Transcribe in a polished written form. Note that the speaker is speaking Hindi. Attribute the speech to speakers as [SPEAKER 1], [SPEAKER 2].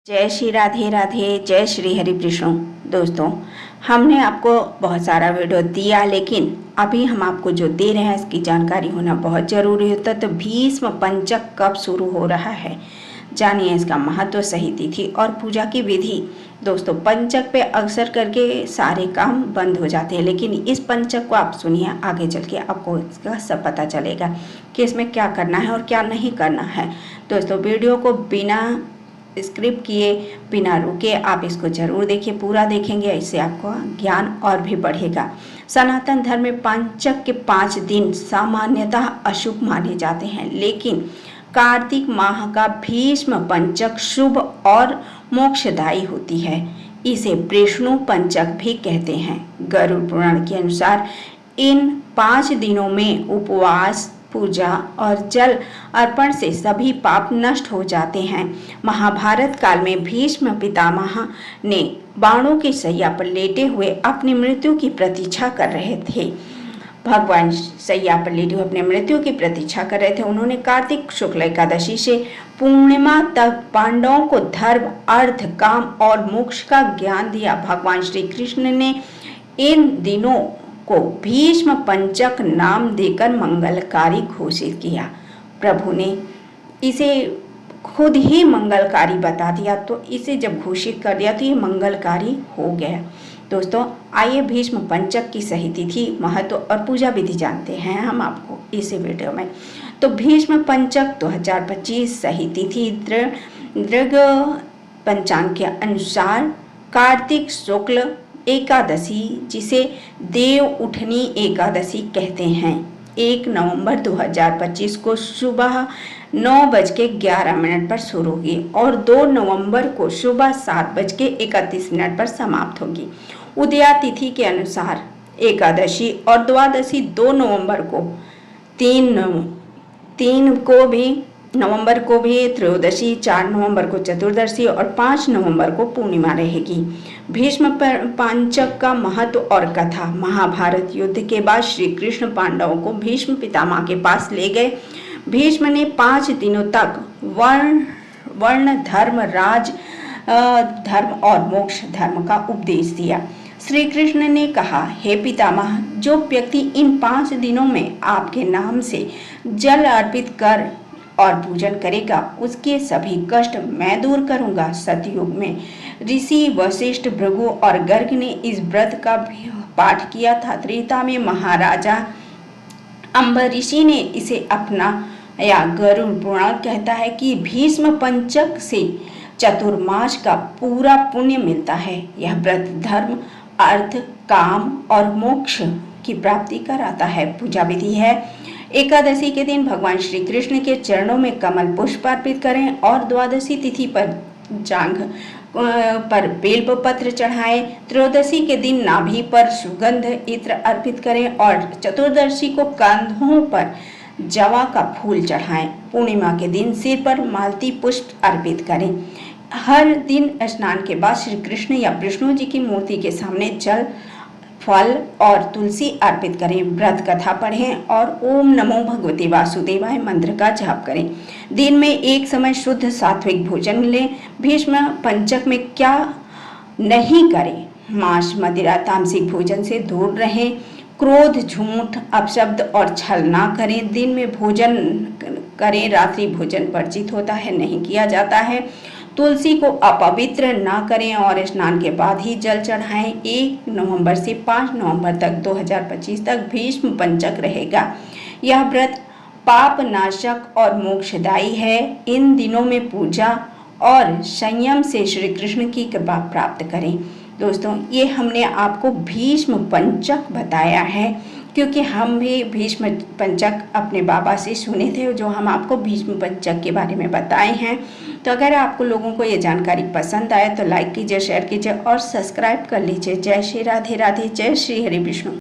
[SPEAKER 1] जय श्री राधे राधे, जय श्री हरि विष्णु। दोस्तों, हमने आपको बहुत सारा वीडियो दिया, लेकिन अभी हम आपको जो दे रहे हैं इसकी जानकारी होना बहुत ज़रूरी होता है। तो भीष्म पंचक कब शुरू हो रहा है, जानिए इसका महत्व, सही तिथि और पूजा की विधि। दोस्तों, पंचक पे अक्सर करके सारे काम बंद हो जाते हैं, लेकिन इस पंचक को आप सुनिए, आगे चल के आपको इसका सब पता चलेगा कि इसमें क्या करना है और क्या नहीं करना है। दोस्तों, वीडियो को बिना स्क्रिप्ट किए, बिना रुके आप इसको जरूर देखिए। पूरा देखेंगे, इससे आपको ज्ञान और भी बढ़ेगा। सनातन धर्म में पंचक के 5 दिन सामान्यतः अशुभ माने जाते हैं, लेकिन कार्तिक माह का भीष्म पंचक शुभ और मोक्षदायी होती है। इसे विष्णु पंचक भी कहते हैं। गरुड़ पुराण के अनुसार इन 5 दिनों में उपवास, पूजा और जल अर्पण से सभी पाप नष्ट हो जाते हैं। महाभारत काल में भीष्म पितामह ने बाणों की सैया पर लेटे हुए अपनी मृत्यु की प्रतीक्षा कर रहे थे। भगवान सैया पर लेटे हुए अपने मृत्यु की प्रतीक्षा कर रहे थे। उन्होंने कार्तिक शुक्ल एकादशी से पूर्णिमा तक पांडवों को धर्म, अर्थ, काम और मोक्ष का ज्ञान दिया। भगवान श्री कृष्ण ने इन दिनों को भीष्म पंचक नाम देकर मंगलकारी घोषित किया। प्रभु ने इसे खुद ही मंगलकारी बता दिया, तो इसे जब घोषित कर दिया तो ये मंगलकारी हो गया। दोस्तों, आइए भीष्म पंचक की सही तिथि, महत्व और पूजा विधि जानते हैं हम आपको इस वीडियो में। तो भीष्म पंचक 2025 सही तिथि दृग पंचांग के अनुसार कार्तिक शुक्ल एकादशी, जिसे देव उठनी एकादशी कहते हैं, 1 नवंबर 2025 को सुबह 9:11 पर शुरू होगी और 2 नवंबर को सुबह 7:31 पर समाप्त होगी। उदया तिथि के अनुसार एकादशी और द्वादशी 2 नवंबर को, 3 नवंबर को भी त्रयोदशी, 4 नवंबर को चतुर्दशी और 5 नवंबर को पूर्णिमा रहेगी। भीष्म पंचक का महत्व और कथा। महाभारत युद्ध के बाद श्री कृष्ण पांडवों को भीष्म पितामह के पास ले गए। भीष्म ने 5 दिनों तक वर्ण धर्म, राज धर्म और मोक्ष धर्म का उपदेश दिया। श्री कृष्ण ने कहा, हे पितामह, जो व्यक्ति इन 5 दिनों में आपके नाम से जल अर्पित कर और पूजन करेगा, उसके सभी कष्ट मैं दूर करूंगा। सतयुग में ऋषि वशिष्ठ, भृगु और गर्ग ने इस व्रत का पाठ किया था। त्रेता में महाराजा अम्बरीषि ने इसे अपनाया। गरुड़ पुराण कहता है कि भीष्म पंचक से चतुर्मास का पूरा पुण्य मिलता है। यह व्रत धर्म, अर्थ, काम और मोक्ष की प्राप्ति कराता है। पूजा विधि है, एकादशी के दिन भगवान श्री कृष्ण के चरणों में कमल पुष्प अर्पित करें और द्वादशी तिथि पर जांघ पर बेल पत्र चढ़ाएं। त्रयोदशी के दिन नाभि पर सुगंध इत्र अर्पित करें और चतुर्दशी को कंधों पर जवा का फूल चढ़ाएं। पूर्णिमा के दिन सिर पर मालती पुष्प अर्पित करें। हर दिन स्नान के बाद श्री कृष्ण या विष्णु जी की मूर्ति के सामने जल, फल और तुलसी अर्पित करें। व्रत कथा पढ़ें और ओम नमो भगवते वासुदेवाय मंत्र का जाप करें। दिन में एक समय शुद्ध सात्विक भोजन लें। भीष्म पंचक में क्या नहीं करें? मांस, मदिरा, तामसिक भोजन से दूर रहें। क्रोध, झूठ, अपशब्द और छल ना करें। दिन में भोजन करें, रात्रि भोजन वर्जित होता है, नहीं किया जाता है। तुलसी को अपवित्र ना करें और स्नान के बाद ही जल चढ़ाएं। 1 नवंबर से 5 नवंबर तक 2025 तक भीष्म पंचक रहेगा। यह व्रत पाप नाशक और मोक्षदायी है। इन दिनों में पूजा और संयम से श्री कृष्ण की कृपा प्राप्त करें। दोस्तों, ये हमने आपको भीष्म पंचक बताया है, क्योंकि हम भी भीष्म पंचक अपने बाबा से सुने थे, जो हम आपको भीष्म पंचक के बारे में बताए हैं। तो अगर आपको लोगों को ये जानकारी पसंद आए तो लाइक कीजिए, शेयर कीजिए और सब्सक्राइब कर लीजिए। जय श्री राधे राधे, जय श्री हरि विष्णु।